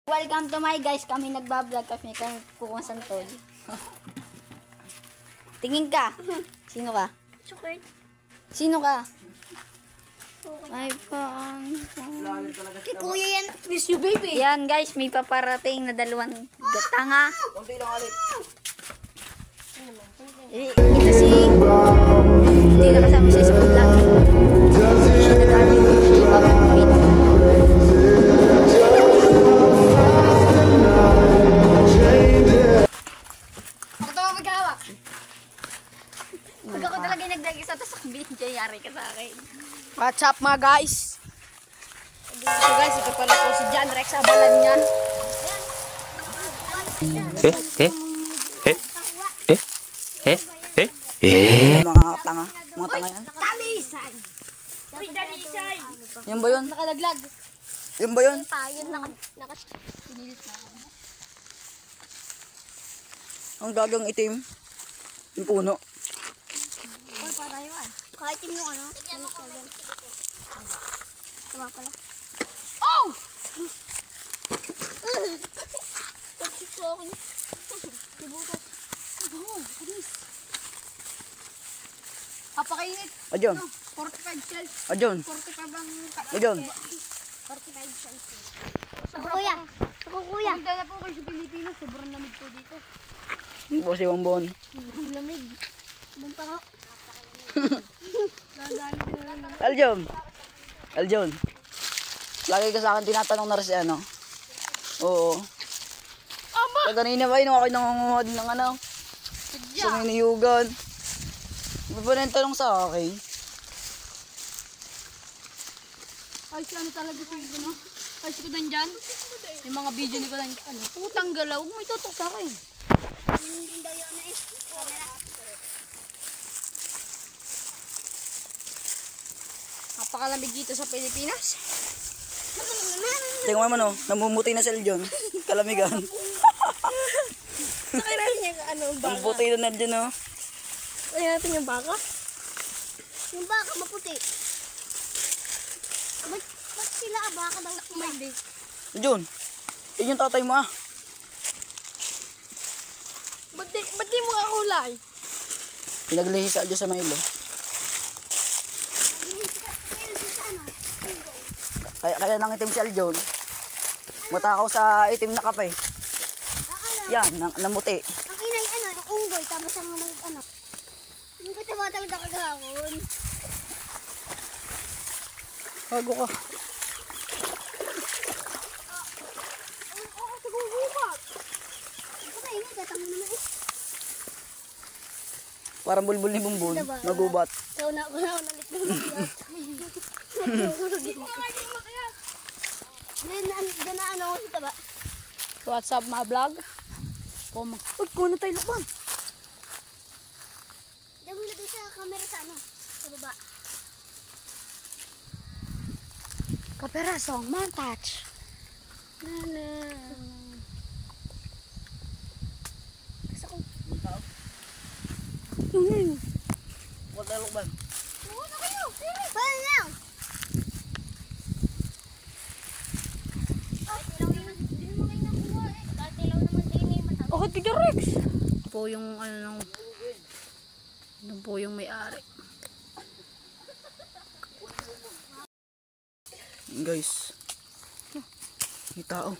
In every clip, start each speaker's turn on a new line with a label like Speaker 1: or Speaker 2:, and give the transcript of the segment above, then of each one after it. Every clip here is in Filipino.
Speaker 1: Welcome to my guys. Kami nagbablog kami kung santol. Tingin ka. Sino ka? Sino ka? Ay,
Speaker 2: Kuya yan. Miss you, baby.
Speaker 1: yan guys, may paparating na dalawang tanga.
Speaker 3: Kunti lang alit.
Speaker 1: Ito si hindi na kasama sa isang vlog.
Speaker 2: Ako ito maghawak.
Speaker 1: Pag ako talaga nagdagi sa tapos video, yari ka sa akin.
Speaker 2: What's up mga guys? So guys, ito pala po si John Rex. Abalan niya.
Speaker 3: Mga tanga. Mga tanga yan.
Speaker 2: Talisan.
Speaker 3: Yan ba yun?
Speaker 2: Nakalaglag.
Speaker 3: Yan ba yun?
Speaker 2: Yun,
Speaker 3: Ang gagang itim. Yung puno.
Speaker 2: kahit yung ano. Tama pala. Oh! Apakainit.
Speaker 3: Adyon.
Speaker 2: 45 cells.
Speaker 3: Adyon.
Speaker 2: 45 ang...
Speaker 3: Adyon.
Speaker 2: 45 cells. Kuya. Kuya. Punta na po kayo sa Pilipinas. Sobrang lamig po dito.
Speaker 3: Po si Wambon.
Speaker 2: Lamig. Bumpa ko.
Speaker 3: Aljon. Aljon. Lagi ka sa akin tinatanong na rin si ano. Oo. Kaya kanina ba yun ako nangunguhod ng ano. Sa may niyugan. Iba ba na yung tanong sa akin?
Speaker 2: Ay, si ano talaga si ano? Ay, si Kudan dyan. Yung mga video ni Kudan. Ano? Putang galaw. Huwag mo itutok sa akin. Napakalamig dito sa Pilipinas.
Speaker 3: Tingnan mo no, namumuti na si Aljon. Kalamigan.
Speaker 2: Nakailan niya ano,
Speaker 3: Ang puti na dyan no.
Speaker 2: Kaya natin yung baka. Yung baka maputi. Ba't sila baka daw kumain?
Speaker 3: Aljon, yun yung tatay mo ah.
Speaker 2: Ba't di mo kakulay?
Speaker 3: Pinaglihi sa Aljon sa Milo. Kaya nang itim si Aljon. Matakaw sa itim na kape. Yan, namuti.
Speaker 2: Ang inay ano, yung unggoy, tapos ang mga ano. Yung katawa talaga kagahapon.
Speaker 3: Bago ka.
Speaker 2: Oo, sigugubak. Baka ini, katamo naman eh.
Speaker 3: Parang bulbul ni Bumbun. Nagubat.
Speaker 2: Ikaw na ulit na makiyak. Diyan na ano, ito ba?
Speaker 1: What's up mga vlog?
Speaker 2: Uy, kuno tayo laban. Diyan mo lagay sa camera sa ano, sa baba.
Speaker 1: Kapera song montage.
Speaker 2: Gusto ko.
Speaker 3: Huwag na lukban.
Speaker 2: Oo na kayo. Pwede lang.
Speaker 1: Oh, Tiga Rex. Po yung ano nung po yung may-ari.
Speaker 3: Guys. May tao.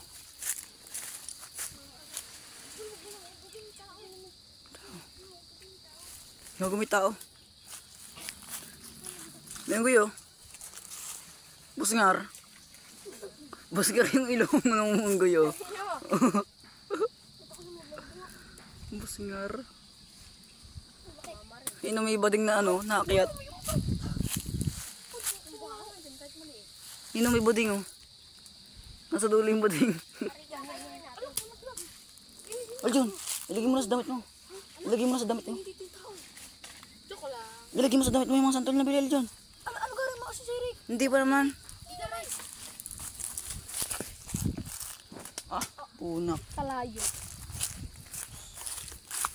Speaker 3: Gago may tao. May guyo. Busngar. Busngar yung ilong ng guyo. Busngar. Ino may bading na ano, naakyat. Ino may bading oh. Nasa dulo yung bading. Aljon, ilagay mo na sa damit mo. Ilagay mo na sa damit mo. Ilagay mo sa damit mo yung mga santol na bilil dyan.
Speaker 2: Ano gawin mo kasi si Rick?
Speaker 3: Hindi pa naman. Ah, punak.
Speaker 2: Kalayo.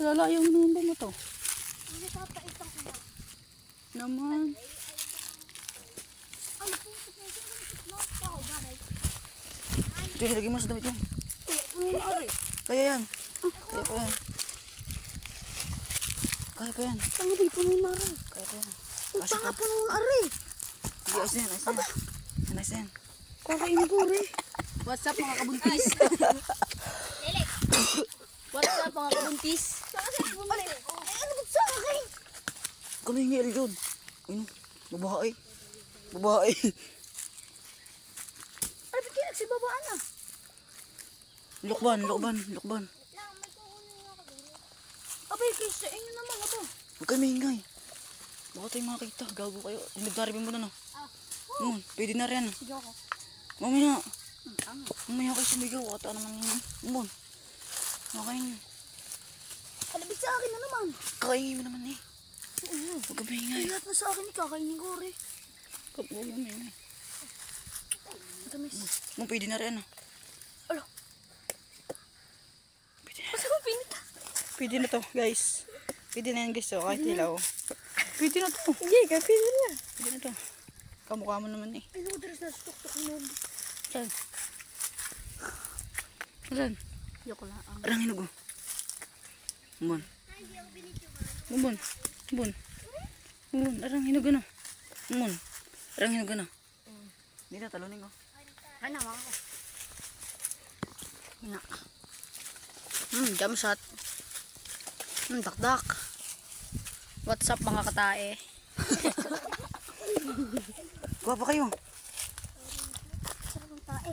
Speaker 1: Lalayo mo mo to.
Speaker 2: Ano sa paitang ina?
Speaker 1: Naman.
Speaker 2: Ano po? Ako, ganay.
Speaker 3: Ito, ilagay mo sa damit mo.
Speaker 2: puno na ari.
Speaker 3: Kaya yan. Kaya pa yan. Kaya pa yan.
Speaker 2: Tanga di puno na ari.
Speaker 3: Kaya pa yan.
Speaker 2: Tanga puno na ari.
Speaker 3: Sige, ayos na yan. Ayos na yan. Ayos na yan.
Speaker 2: Kakainin ko rin. What's up mga kabuntis? What's up mga kabuntis? Ano ba sa akin?
Speaker 3: Kami hingi Eljon. Ayun. Babae. Babae.
Speaker 2: Ay, ba't nagsibabaan na?
Speaker 3: Lukban, lukban, lukban.
Speaker 2: Abay, Chris, sa inyo naman ito.
Speaker 3: Huwag kayo mahingay. Baka tayo makakita. Gago kayo. Nagdaribin mo na no. Pwede na rin.
Speaker 2: Sige ako.
Speaker 3: Mamaya. Mamaya kayo sumigaw. Ata naman yun. Makain.
Speaker 2: Kalabit sa akin na naman.
Speaker 3: Kakaingin mo naman eh. Huwag ka mahingay.
Speaker 2: Lahat mo sa akin, kakainin ko rin.
Speaker 3: Huwag ka mahingay.
Speaker 2: Matamis.
Speaker 3: Pwede na rin.
Speaker 2: Alo. Basta ko pinita.
Speaker 3: Pwede na to guys. Pwede na yan guys. So, kahit hilaw. Pwede na to.
Speaker 2: Hindi, pwede na.
Speaker 3: Pwede na to. Kamukha mo naman eh.
Speaker 2: Pinudres na stok-tok nun.
Speaker 3: Saan? Saan?
Speaker 2: Yoko lang.
Speaker 3: Arang hinog. Bun. Bun. Bun. Bun. Arang hinog ano. Bun. Arang hinog ano. Hindi na talunin ko.
Speaker 2: Ay, naman ako.
Speaker 1: Ina. Jam shot. Dakdak. What's up mga katae?
Speaker 3: Kuha pa kayo.
Speaker 2: Sarang tae.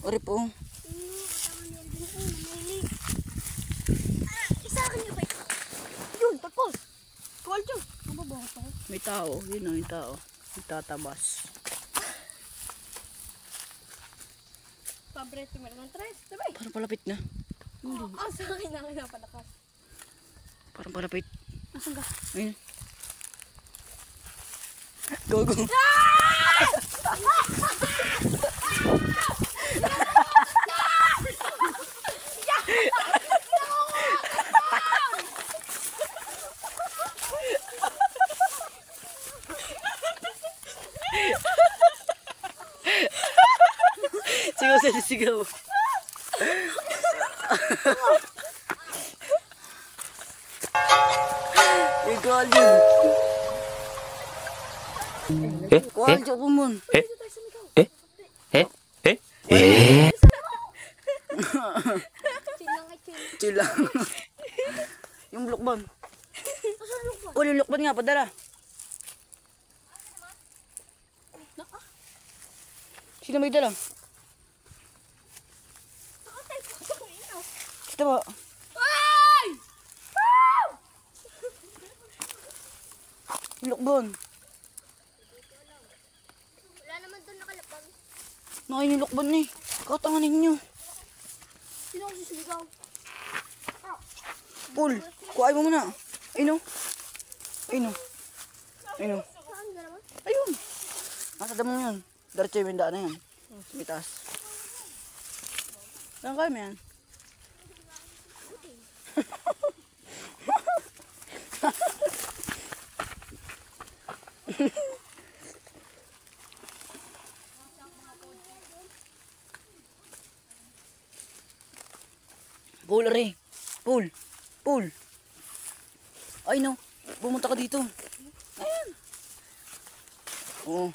Speaker 3: Ori po.
Speaker 2: Isa akin yung bike. Yun, tapos. Tuwal dyan. Mababakot ako.
Speaker 3: May tao. Yun o, yung tao. Nagtatabas.
Speaker 2: Pabre, tumira ng tres. Sabay.
Speaker 3: Parang palapit na.
Speaker 2: Sa akin na napalakas.
Speaker 3: Parang palapit.
Speaker 2: Asan ka?
Speaker 3: Ayun. Go, go. Sigaw siya, sigaw. Ikaw din. Kuha dyan po mun. Chill lang. Yung lukban. O, yung lukban nga, padala. Sino may dala? Kita ba? Yung lukban.
Speaker 2: Wala naman doon nakalapag.
Speaker 3: Nakain yung lukban eh. Katanganin nyo.
Speaker 2: Sino ang sisigaw?
Speaker 3: Paul, kuhain mo muna. Ayun o. Ayun o. Ayun o.
Speaker 2: Saan ka naman?
Speaker 3: Ayun. Nasa damo yun. Diretso yung daan na yan. Sa itaas. Saan kayo mo yan? Paul, Ray. Paul. Paul. Ay no. Pumunta ka dito. Ayan. Oo.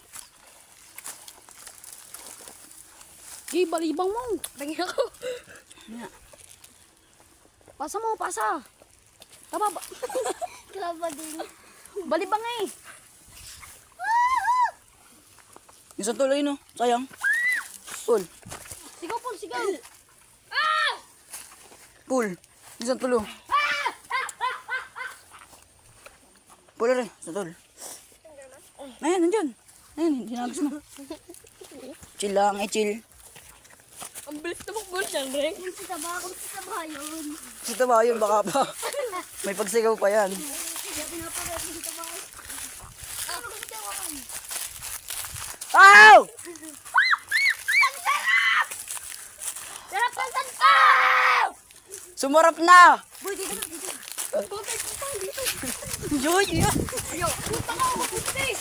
Speaker 1: Gay, balibang mo.
Speaker 2: Tingin ako.
Speaker 1: Pasa mo, pasa. Tama ba?
Speaker 2: Kaba din.
Speaker 1: Balibang eh.
Speaker 3: Isang tuloy no. Sayang. Paul.
Speaker 2: Sigaw po, sigaw.
Speaker 3: Paul. Isang tulo. Paul, Ray. Isang tulo. Ayan, nandyan. Ayan, hinagis na. Chill lang, chill.
Speaker 2: Ang bilis na makbul siya, Reng. Sa taba, kung sa taba yun.
Speaker 3: Sa taba yun, baka pa. May pagsigaw pa yan.
Speaker 2: Kaya pinapagat sa taba. Ano ko sa tawakan?
Speaker 3: Ow!
Speaker 2: Sarap ng tantaw!
Speaker 3: Sumarap na!
Speaker 2: Boy, dito na, dito. Bakit dito, dito.
Speaker 3: Yoy!
Speaker 2: Yo, puta ka, mapunti.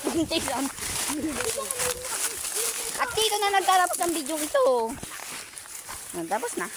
Speaker 2: Punti lang.
Speaker 1: dito na nagtatapos ang video ito. Tapos na.